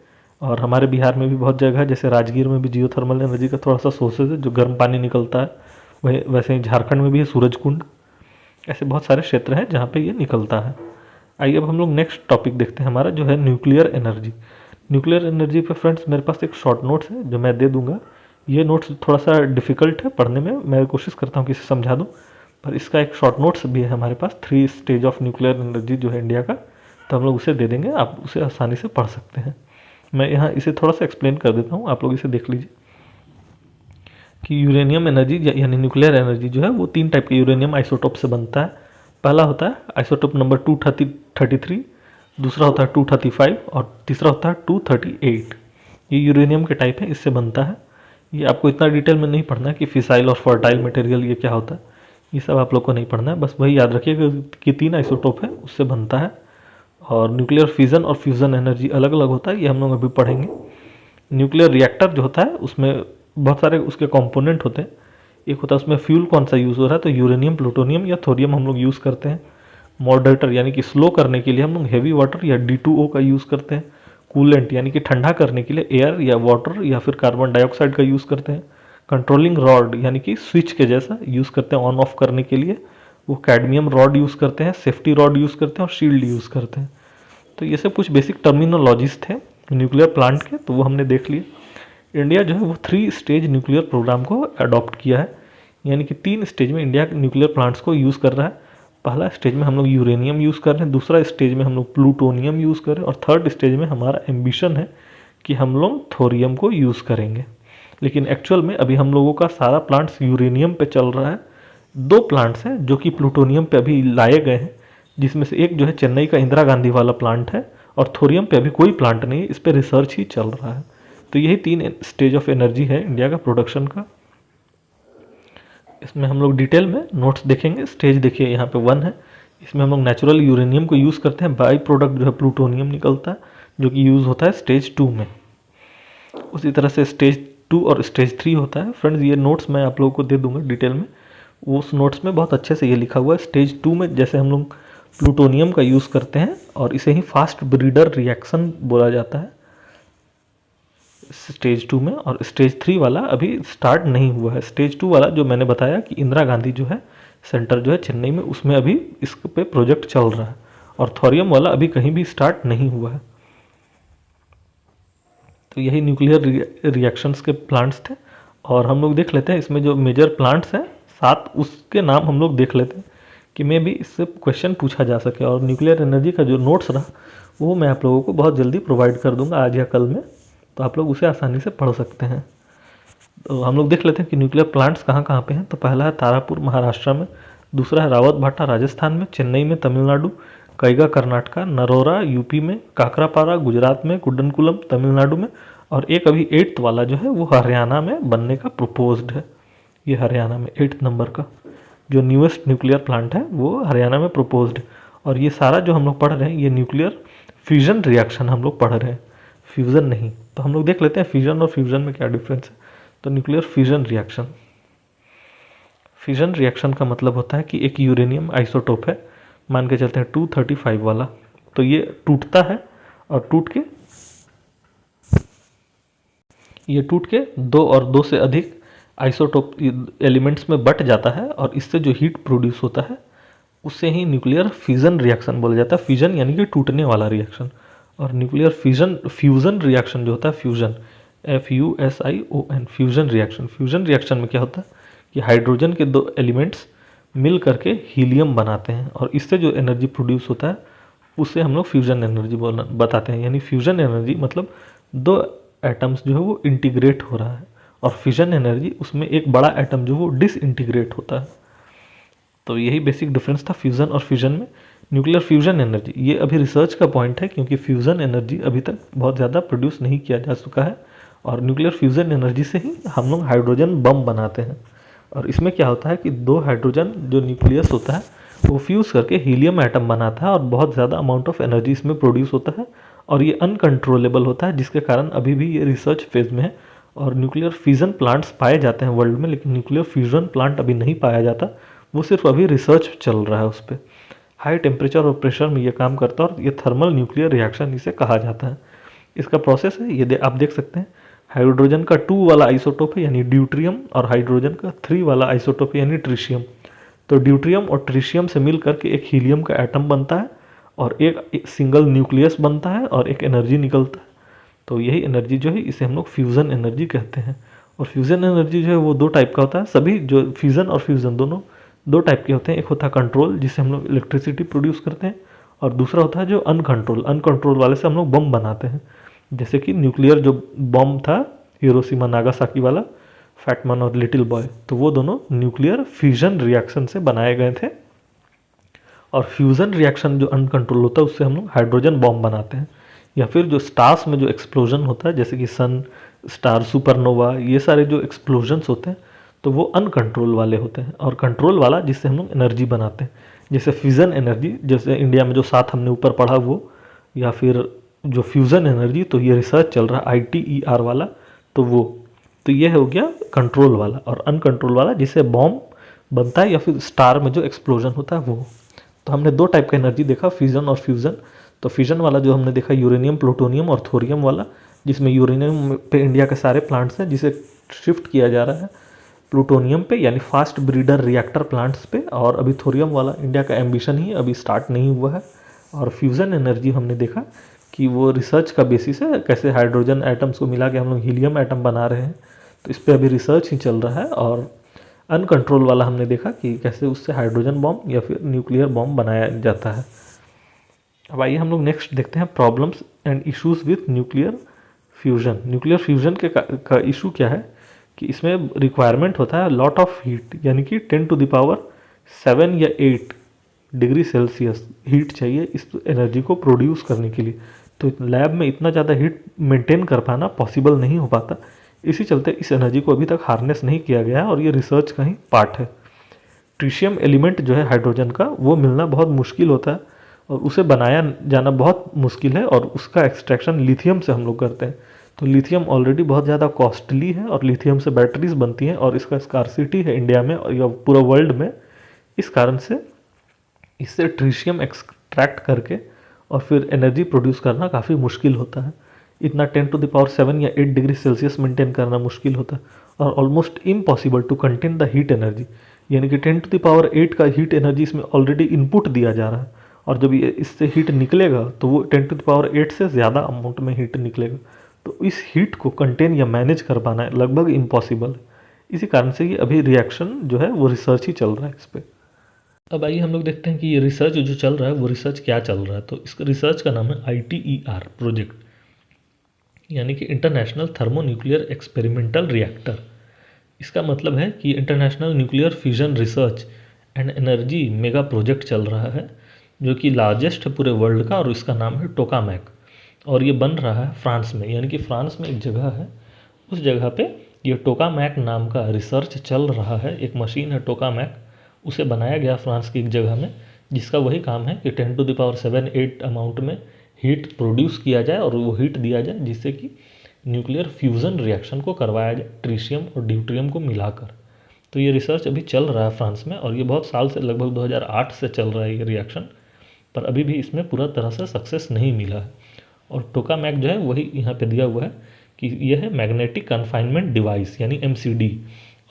और हमारे बिहार में भी बहुत जगह है, जैसे राजगीर में भी जियोथर्मल एनर्जी का थोड़ा सा सोर्सेज है जो गर्म पानी निकलता है। वही वैसे ही झारखंड में भी है सूरजकुंड। ऐसे बहुत सारे क्षेत्र हैं जहाँ पे ये निकलता है। आइए अब हम लोग नेक्स्ट टॉपिक देखते हैं, हमारा जो है न्यूक्लियर एनर्जी। न्यूक्लियर एनर्जी पे फ्रेंड्स मेरे पास एक शॉर्ट नोट्स है जो मैं दे दूंगा। ये नोट्स थोड़ा सा डिफ़िकल्ट है पढ़ने में, मैं कोशिश करता हूँ कि इसे समझा दूँ, पर इसका एक शॉर्ट नोट्स भी है हमारे पास, 3 स्टेज ऑफ न्यूक्लियर एनर्जी जो है इंडिया का, तो हम लोग उसे दे देंगे, आप उसे आसानी से पढ़ सकते हैं। मैं यहाँ इसे थोड़ा सा एक्सप्लेन कर देता हूँ, आप लोग इसे देख लीजिए कि यूरेनियम एनर्जी यानी न्यूक्लियर एनर्जी जो है वो 3 टाइप के यूरेनियम आइसोटोप से बनता है। पहला होता है आइसोटोप नंबर 233, दूसरा होता है 235 और तीसरा होता है 238। ये यूरेनियम के टाइप है, इससे बनता है। ये आपको इतना डिटेल में नहीं पढ़ना है कि फिसाइल और फर्टाइल मटेरियल ये क्या होता है, ये सब आप लोग को नहीं पढ़ना है, बस वही याद रखिएगा कि 3 आइसोटोप है उससे बनता है। और न्यूक्लियर फिजन और फ्यूज़न एनर्जी अलग अलग होता है, ये हम लोग अभी पढ़ेंगे। न्यूक्लियर रिएक्टर जो होता है उसमें बहुत सारे उसके कंपोनेंट होते हैं। एक होता है उसमें फ्यूल कौन सा यूज़ हो रहा है, तो यूरेनियम, प्लूटोनियम या थोरियम हम लोग यूज़ करते हैं। मॉडरेटर यानी कि स्लो करने के लिए हम लोग हेवी वाटर या D2O का यूज़ करते हैं। कूलेंट यानी कि ठंडा करने के लिए एयर या वाटर या फिर कार्बन डाइऑक्साइड का यूज़ करते हैं। कंट्रोलिंग रॉड यानी कि स्विच के जैसा यूज़ करते हैं ऑन ऑफ करने के लिए, वो कैडमियम रॉड यूज़ करते हैं, सेफ्टी रॉड यूज़ करते हैं और शील्ड यूज़ करते हैं। तो ये सब कुछ बेसिक टर्मिनोलॉजीज थे न्यूक्लियर प्लांट के, तो वो हमने देख लिए। इंडिया जो है वो 3 स्टेज न्यूक्लियर प्रोग्राम को अडॉप्ट किया है, यानी कि 3 स्टेज में इंडिया न्यूक्लियर प्लांट्स को यूज़ कर रहा है। पहला स्टेज में हम लोग यूरेनियम यूज़ कर रहे हैं, दूसरा स्टेज में हम लोग प्लूटोनियम यूज़ कर रहे हैं, और थर्ड स्टेज में हमारा एम्बिशन है कि हम लोग थोरियम को यूज़ करेंगे, लेकिन एक्चुअल में अभी हम लोगों का सारा प्लांट्स यूरेनियम पे चल रहा है। 2 प्लांट्स हैं जो कि प्लूटोनियम पे अभी लाए गए हैं, जिसमें से एक जो है चेन्नई का इंदिरा गांधी वाला प्लांट है, और थोरियम पे अभी कोई प्लांट नहीं है, इस पे रिसर्च ही चल रहा है। तो यही 3 स्टेज ऑफ एनर्जी है इंडिया का प्रोडक्शन का। इसमें हम लोग डिटेल में नोट्स देखेंगे। स्टेज देखिए यहाँ पे 1 है, इसमें हम लोग नेचुरल यूरेनियम को यूज़ करते हैं, बाई प्रोडक्ट जो है प्लूटोनियम निकलता है जो कि यूज़ होता है स्टेज 2 में। उसी तरह से स्टेज 2 और स्टेज 3 होता है। फ्रेंड्स ये नोट्स मैं आप लोगों को दे दूंगा डिटेल में, उस नोट्स में बहुत अच्छे से ये लिखा हुआ है। स्टेज 2 में जैसे हम लोग प्लूटोनियम का यूज़ करते हैं, और इसे ही फास्ट ब्रीडर रिएक्शन बोला जाता है स्टेज 2 में। और स्टेज 3 वाला अभी स्टार्ट नहीं हुआ है। स्टेज 2 वाला जो मैंने बताया कि इंदिरा गांधी जो है सेंटर जो है चेन्नई में, उसमें अभी इस पे प्रोजेक्ट चल रहा है, और थोरियम वाला अभी कहीं भी स्टार्ट नहीं हुआ है। तो यही न्यूक्लियर रिएक्शंस के प्लांट्स थे। और हम लोग देख लेते हैं इसमें जो मेजर प्लांट्स हैं 7, उसके नाम हम लोग देख लेते हैं कि मे भी इससे क्वेश्चन पूछा जा सके। और न्यूक्लियर एनर्जी का जो नोट्स रहा वो मैं आप लोगों को बहुत जल्दी प्रोवाइड कर दूंगा आज या कल में, तो आप लोग उसे आसानी से पढ़ सकते हैं। तो हम लोग देख लेते हैं कि न्यूक्लियर प्लांट्स कहाँ कहाँ पे हैं। तो पहला है तारापुर महाराष्ट्र में, दूसरा है रावत भाटा राजस्थान में, चेन्नई में तमिलनाडु, कैगा कर्नाटका, नरोरा यूपी में, काकरापारा गुजरात में, कुड्डनकुलम तमिलनाडु में, और एक अभी 8th वाला जो है वो हरियाणा में बनने का प्रपोज्ड है। ये हरियाणा में 8th नंबर का जो न्यूएस्ट न्यूक्लियर प्लांट है वो हरियाणा में प्रपोज्ड है। और ये सारा जो हम लोग पढ़ रहे हैं ये न्यूक्लियर फ्यूजन रिएक्शन हम लोग पढ़ रहे हैं, फ्यूज़न नहीं। तो हम लोग देख लेते हैं फ्यूजन और फ्यूजन में क्या डिफरेंस है। तो nuclear fusion reaction, fusion reaction का मतलब होता है कि एक यूरेनियम आइसोटोप है, मान के चलते हैं 235 वाला, तो ये टूटता है और टूट के 2 और 2 से अधिक आइसोटोप एलिमेंट्स में बट जाता है, और इससे जो हीट प्रोड्यूस होता है उससे ही न्यूक्लियर फ्यूजन रिएक्शन बोला जाता है। फ्यूजन यानी कि टूटने वाला रिएक्शन। और न्यूक्लियर फ्यूजन रिएक्शन जो होता है fusion, FUSION, fusion reaction. Fusion reaction में क्या होता है कि हाइड्रोजन के 2 एलिमेंट्स मिल करके हीलियम बनाते हैं, और इससे जो एनर्जी प्रोड्यूस होता है उससे हम लोग फ्यूजन एनर्जी बताते हैं। यानी फ्यूजन एनर्जी मतलब 2 एटम्स जो है वो इंटीग्रेट हो रहा है, और फ्यूजन एनर्जी उसमें एक बड़ा एटम जो वो डिसइंटीग्रेट होता है। तो यही बेसिक डिफरेंस था फ्यूजन और फ्यूजन में। न्यूक्लियर फ्यूजन एनर्जी ये अभी रिसर्च का पॉइंट है, क्योंकि फ्यूजन एनर्जी अभी तक बहुत ज़्यादा प्रोड्यूस नहीं किया जा चुका है, और न्यूक्लियर फ्यूजन एनर्जी से ही हम लोग हाइड्रोजन बम बनाते हैं। और इसमें क्या होता है कि 2 हाइड्रोजन जो न्यूक्लियस होता है वो फ्यूज़ करके हीलियम एटम बनाता है, और बहुत ज़्यादा अमाउंट ऑफ एनर्जी इसमें प्रोड्यूस होता है, और ये अनकंट्रोलेबल होता है, जिसके कारण अभी भी ये रिसर्च फेज में है। और न्यूक्लियर फ्यूजन प्लांट्स पाए जाते हैं वर्ल्ड में, लेकिन न्यूक्लियर फ्यूजन प्लांट अभी नहीं पाया जाता, वो सिर्फ अभी रिसर्च चल रहा है उस पर। हाई टेम्परेचर और प्रेशर में ये काम करता है, और ये थर्मल न्यूक्लियर रिएक्शन इसे कहा जाता है। इसका प्रोसेस है ये आप देख सकते हैं। हाइड्रोजन का 2 वाला आइसोटोप है यानी ड्यूट्रियम, और हाइड्रोजन का 3 वाला आइसोटोप है यानी ट्रिशियम। तो ड्यूट्रियम और ट्रिशियम से मिल करके एक हीलियम का एटम बनता है, और एक सिंगल न्यूक्लियस बनता है, और एक एनर्जी निकलता है। तो यही एनर्जी जो है इसे हम लोग फ्यूज़न एनर्जी कहते हैं। और फ्यूज़न एनर्जी जो है वो 2 टाइप का होता है। सभी जो फ्यूज़न और फ्यूज़न दोनों 2 टाइप के होते हैं। एक होता है कंट्रोल, जिससे हम लोग इलेक्ट्रिसिटी प्रोड्यूस करते हैं, और दूसरा होता है जो अनकंट्रोल वाले से हम लोग बम बनाते हैं। जैसे कि न्यूक्लियर जो बम था हिरोशिमा नागासाकी वाला, फैटमैन और लिटिल बॉय, तो वो दोनों न्यूक्लियर फ्यूजन रिएक्शन से बनाए गए थे। और फ्यूज़न रिएक्शन जो अनकंट्रोल होता है उससे हम लोग हाइड्रोजन बॉम्ब बनाते हैं। या फिर जो स्टार्स में जो एक्सप्लोजन होता है, जैसे कि सन स्टार, सुपरनोवा, ये सारे जो एक्सप्लोजन्स होते हैं तो वो अनकंट्रोल वाले होते हैं। और कंट्रोल वाला जिससे हम लोग एनर्जी बनाते हैं, जैसे फ्यूज़न एनर्जी, जैसे इंडिया में जो 7 हमने ऊपर पढ़ा वो, या फिर जो फ्यूज़न एनर्जी, तो ये रिसर्च चल रहा है ITER वाला, तो वो, तो ये हो गया कंट्रोल वाला। और अनकंट्रोल वाला जिससे बॉम्ब बनता है या फिर स्टार में जो एक्सप्लोजन होता है वो। तो हमने 2 टाइप का एनर्जी देखा, फ्यूजन और फ्यूज़न। तो फ्यूजन वाला जो हमने देखा यूरेनियम, प्लूटोनियम और थोरियम वाला, जिसमें यूरेनियम पे इंडिया के सारे प्लांट्स हैं, जिसे शिफ्ट किया जा रहा है प्लूटोनियम पे, यानी फास्ट ब्रीडर रिएक्टर प्लांट्स पे। और अभी थोरियम वाला इंडिया का एम्बिशन ही अभी स्टार्ट नहीं हुआ है। और फ्यूज़न एनर्जी हमने देखा कि वो रिसर्च का बेसिस है, कैसे हाइड्रोजन एटम्स को मिला के हम लोग हीलियम एटम बना रहे हैं, तो इस पर अभी रिसर्च ही चल रहा है। और अनकंट्रोल वाला हमने देखा कि कैसे उससे हाइड्रोजन बॉम्ब या फिर न्यूक्लियर बॉम्ब बनाया जाता है। अब आइए हम लोग नेक्स्ट देखते हैं problems and issues with nuclear fusion, nuclear fusion का इशू क्या है कि इसमें रिक्वायरमेंट होता है लॉट ऑफ हीट, यानी कि 10⁻7 या 8 डिग्री सेल्सियस हीट चाहिए इस एनर्जी को प्रोड्यूस करने के लिए। तो लैब में इतना ज़्यादा हीट मेंटेन कर पाना पॉसिबल नहीं हो पाता। इसी चलते इस एनर्जी को अभी तक हार्नेस नहीं किया गया है और ये रिसर्च का ही पार्ट है। ट्रिशियम एलिमेंट जो है हाइड्रोजन का, वो मिलना बहुत मुश्किल होता है और उसे बनाया जाना बहुत मुश्किल है, और उसका एक्सट्रैक्शन लिथियम से हम लोग करते हैं। तो लिथियम ऑलरेडी बहुत ज़्यादा कॉस्टली है और लिथियम से बैटरीज बनती हैं और इसका स्कार्सिटी है इंडिया में और या पूरा वर्ल्ड में। इस कारण से इससे ट्रिशियम एक्सट्रैक्ट करके और फिर एनर्जी प्रोड्यूस करना काफ़ी मुश्किल होता है। इतना 10⁻7 या 8 डिग्री सेल्सियस मेंटेन करना मुश्किल होता है और almost impossible to contain the heat energy, यानी कि 10⁸ का हीट एनर्जी इसमें ऑलरेडी इनपुट दिया जा रहा है और जब ये इससे हीट निकलेगा तो वो 10⁸ से ज़्यादा अमाउंट में हीट निकलेगा। तो इस हीट को कंटेन या मैनेज कर पाना लगभग इम्पॉसिबल है। इसी कारण से ये अभी रिएक्शन जो है वो रिसर्च ही चल रहा है इस पर। अब आइए हम लोग देखते हैं कि ये रिसर्च जो चल रहा है वो रिसर्च क्या चल रहा है। तो इस रिसर्च का नाम है ITER प्रोजेक्ट, यानी कि international thermo nuclear experimental reactor. इसका मतलब है कि international nuclear fusion research and energy mega project चल रहा है, जो कि लार्जेस्ट है पूरे वर्ल्ड का, और इसका नाम है टोकामैक। और ये बन रहा है फ्रांस में, यानी कि फ्रांस में एक जगह है, उस जगह पे ये टोकामैक नाम का रिसर्च चल रहा है। एक मशीन है टोकामैक, उसे बनाया गया फ्रांस की एक जगह में, जिसका वही काम है कि 10⁸ 8 अमाउंट में हीट प्रोड्यूस किया जाए और वो हीट दिया जाए जिससे कि न्यूक्लियर फ्यूज़न रिएक्शन को करवाया जाए ट्रिशियम और ड्यूट्रियम को मिलाकर। तो ये रिसर्च अभी चल रहा है फ्रांस में और ये बहुत साल से, लगभग 2008 से चल रहा है ये रिएक्शन, पर अभी भी इसमें पूरा तरह से सक्सेस नहीं मिला है। और टोकामैक जो है वही यहाँ पे दिया हुआ है कि यह है मैग्नेटिक कन्फाइनमेंट डिवाइस, यानी MCD,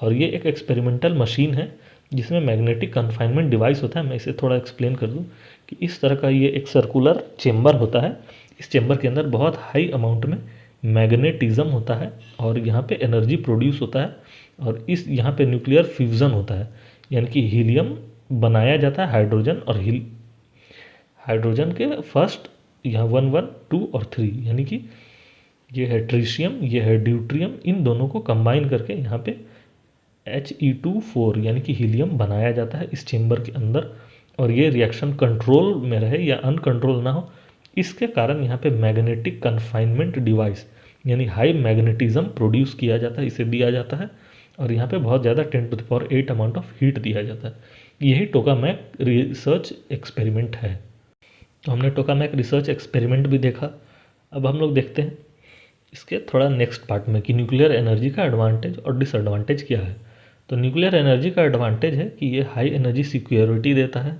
और ये एक एक्सपेरिमेंटल मशीन है जिसमें मैग्नेटिक कन्फाइनमेंट डिवाइस होता है। मैं इसे थोड़ा एक्सप्लेन कर दूँ कि इस तरह का ये एक सर्कुलर चेम्बर होता है। इस चेम्बर के अंदर बहुत हाई अमाउंट में मैग्नेटिज्म होता है और यहाँ पे एनर्जी प्रोड्यूस होता है और इस यहाँ पे न्यूक्लियर फ्यूज़न होता है, यानी कि हीलियम बनाया जाता है हाइड्रोजन और हाइड्रोजन के फर्स्ट यहाँ 1 1 2 और 3, यानी कि ये है ट्रिशियम, ये है ड्यूट्रियम, इन दोनों को कंबाइन करके यहाँ पे He2 4 यानी कि हीलियम बनाया जाता है इस चेम्बर के अंदर। और ये रिएक्शन कंट्रोल में रहे या अनकंट्रोल ना हो, इसके कारण यहाँ पे मैग्नेटिक कन्फाइनमेंट डिवाइस यानी हाई मैग्नेटिज्म प्रोड्यूस किया जाता है, इसे दिया जाता है और यहाँ पे बहुत ज़्यादा 10⁸ अमाउंट ऑफ हीट दिया जाता है। यही टोकामैक रिसर्च एक्सपेरिमेंट है। तो हमने टोकामैक रिसर्च एक्सपेरिमेंट भी देखा। अब हम लोग देखते हैं इसके थोड़ा नेक्स्ट पार्ट में कि न्यूक्लियर एनर्जी का एडवांटेज और डिसएडवांटेज क्या है। तो न्यूक्लियर एनर्जी का एडवांटेज है कि ये हाई एनर्जी सिक्योरिटी देता है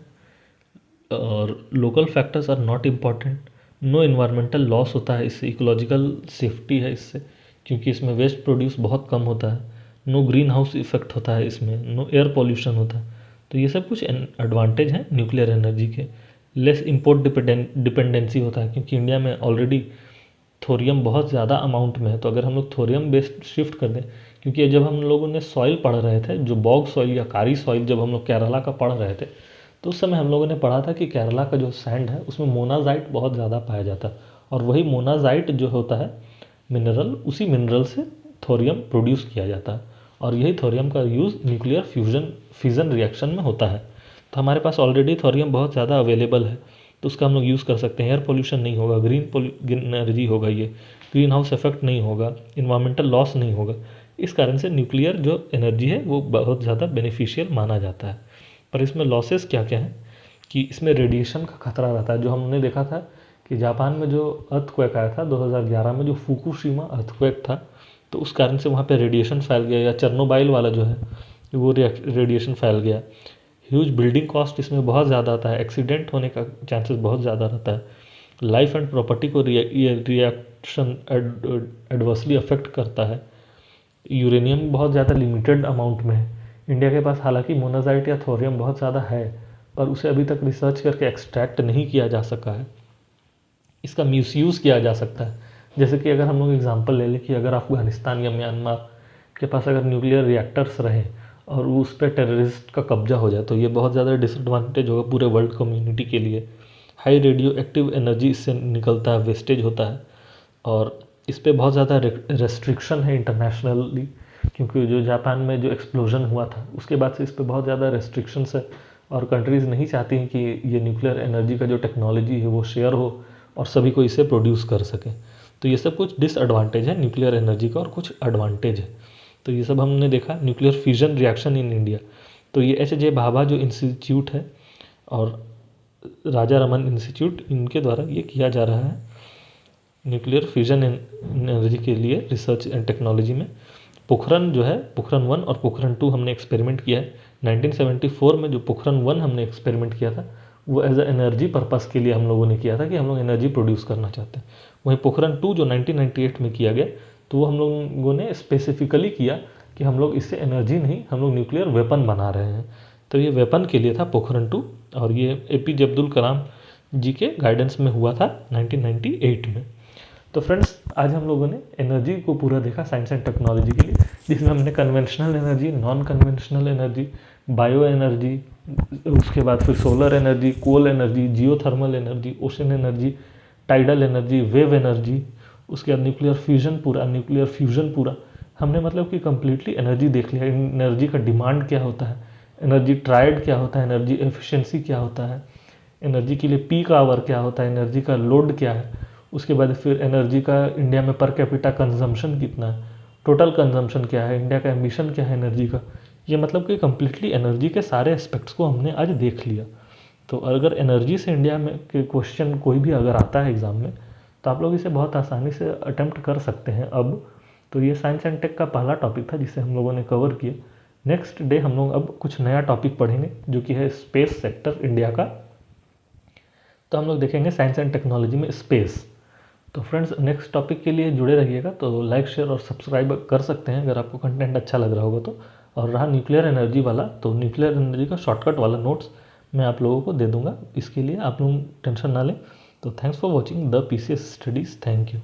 और local factors are not important, no environmental loss होता है इससे, इकोलॉजिकल सेफ्टी है इससे क्योंकि इसमें वेस्ट प्रोड्यूस बहुत कम होता है, नो ग्रीन हाउस इफेक्ट होता है इसमें, नो एयर पॉल्यूशन होता है। तो ये सब कुछ एडवांटेज हैं न्यूक्लियर एनर्जी के। लेस इम्पोर्ट डिपेंडेंसी होता है क्योंकि इंडिया में ऑलरेडी थोरियम बहुत ज़्यादा अमाउंट में है। तो अगर हम लोग थोरियम बेस्ड शिफ्ट कर दें, क्योंकि जब हम लोगों ने सॉइल पढ़ रहे थे, जो बॉग सॉइल या कारी सॉइल जब हम लोग केरला का पढ़ रहे थे, तो उस समय हम लोगों ने पढ़ा था कि केरला का जो सैंड है उसमें मोनाजाइट बहुत ज़्यादा पाया जाता है और वही मोनाजाइट जो होता है मिनरल, उसी मिनरल से थोरियम प्रोड्यूस किया जाता है और यही थोरियम का यूज़ न्यूक्लियर फ्यूज़न रिएक्शन में होता है। तो हमारे पास ऑलरेडी थोरियम बहुत ज़्यादा अवेलेबल है तो उसका हम लोग यूज़ कर सकते हैं। एयर पोल्यूशन नहीं होगा, ग्रीन एनर्जी होगा, ये ग्रीन हाउस इफेक्ट नहीं होगा, इन्वायरमेंटल लॉस नहीं होगा। इस कारण से न्यूक्लियर जो एनर्जी है वो बहुत ज़्यादा बेनिफिशियल माना जाता है। पर इसमें लॉसेस क्या क्या हैं कि इसमें रेडिएशन का खतरा रहता है। जो हमने देखा था कि जापान में जो अर्थक्वेक आया था 2011 में, जो फुकुशिमा अर्थक्वेक था, तो उस कारण से वहाँ पे रेडिएशन फैल गया, या चेर्नोबाइल वाला जो है वो रेडिएशन फैल गया। ह्यूज बिल्डिंग कॉस्ट इसमें बहुत ज़्यादा आता है, एक्सीडेंट होने का चांसेस बहुत ज़्यादा रहता है, लाइफ एंड प्रॉपर्टी को ये रिएक्शन एडवर्सली अफेक्ट करता है। यूरेनियम बहुत ज़्यादा लिमिटेड अमाउंट में है। इंडिया के पास हालांकि मोनाजाइट या थोरियम बहुत ज़्यादा है पर उसे अभी तक रिसर्च करके एक्सट्रैक्ट नहीं किया जा सका है। इसका मिसयूज़ किया जा सकता है। जैसे कि अगर हम लोग एग्जांपल ले लें कि अगर अफगानिस्तान या म्यांमार के पास अगर न्यूक्लियर रिएक्टर्स रहें और उस पर टेररिस्ट का कब्जा हो जाए तो ये बहुत ज़्यादा डिसएडवांटेज होगा पूरे वर्ल्ड कम्युनिटी के लिए। हाई रेडियो एक्टिव एनर्जी इससे निकलता है, वेस्टेज होता है और इस पर बहुत ज़्यादा रेस्ट्रिक्शन है इंटरनेशनली, क्योंकि जो जापान में जो एक्सप्लोजन हुआ था उसके बाद से इस पर बहुत ज़्यादा रेस्ट्रिक्शंस है और कंट्रीज़ नहीं चाहती हैं कि ये न्यूक्लियर एनर्जी का जो टेक्नोलॉजी है वो शेयर हो और सभी को इसे प्रोड्यूस कर सकें। तो ये सब कुछ डिसएडवांटेज है न्यूक्लियर एनर्जी का और कुछ एडवांटेज है। तो ये सब हमने देखा nuclear fusion reaction in India. तो ये एच.जे. भाभा जो इंस्टीट्यूट है और राजा रमन इंस्टीट्यूट, इनके द्वारा ये किया जा रहा है न्यूक्लियर फ्यूजन एनर्जी के लिए रिसर्च एंड टेक्नोलॉजी में। पोखरन जो है, पोखरन 1 और पोखरन 2 हमने एक्सपेरिमेंट किया है। 1974 में जो पोखरन 1 हमने एक्सपेरिमेंट किया था वो एज अ एनर्जी पर्पस के लिए हम लोगों ने किया था कि हम लोग एनर्जी प्रोड्यूस करना चाहते हैं। वहीं पोखरन 2 जो 1998 में किया गया तो वो हम लोगों ने स्पेसिफिकली किया कि हम लोग इससे एनर्जी नहीं, हम लोग न्यूक्लियर वेपन बना रहे हैं। तो ये वेपन के लिए था पोखरन 2 और ये APJ अब्दुल कलाम जी के गाइडेंस में हुआ था 1998 में। तो फ्रेंड्स आज हम लोगों ने एनर्जी को पूरा देखा साइंस एंड टेक्नोलॉजी के लिए, जिसमें हमने conventional energy, non conventional energy, bio energy, उसके बाद फिर solar energy, coal energy, geothermal energy, ocean energy, tidal energy, wave energy, उसके बाद न्यूक्लियर फ्यूजन पूरा हमने मतलब कि कम्प्लीटली एनर्जी देख लिया। एनर्जी का डिमांड क्या होता है, एनर्जी ट्रायड क्या होता है, एनर्जी एफिशिएंसी क्या होता है, एनर्जी के लिए पीक आवर क्या होता है, एनर्जी का लोड क्या है, उसके बाद फिर एनर्जी का इंडिया में पर कैपिटा कंजम्पशन कितना है, टोटल कंजम्पशन क्या है, इंडिया का एम्बिशन क्या है एनर्जी का। ये मतलब कि कम्प्लीटली एनर्जी के सारे एस्पेक्ट्स को हमने आज देख लिया। तो अगर एनर्जी से इंडिया में के क्वेश्चन कोई भी अगर आता है एग्ज़ाम में तो आप लोग इसे बहुत आसानी से अटेम्प्ट कर सकते हैं अब। तो ये साइंस एंड टेक का पहला टॉपिक था जिसे हम लोगों ने कवर किया। नेक्स्ट डे हम लोग अब कुछ नया टॉपिक पढ़ेंगे जो कि है स्पेस सेक्टर इंडिया का। तो हम लोग देखेंगे साइंस एंड टेक्नोलॉजी में स्पेस। तो फ्रेंड्स नेक्स्ट टॉपिक के लिए जुड़े रहिएगा। तो लाइक, शेयर और सब्सक्राइब कर सकते हैं अगर आपको कंटेंट अच्छा लग रहा होगा तो। और रहा न्यूक्लियर एनर्जी वाला, तो न्यूक्लियर एनर्जी का शॉर्टकट वाला नोट्स मैं आप लोगों को दे दूंगा, इसके लिए आप लोग टेंशन ना लें। तो thanks for watching the PCS studies. Thank you.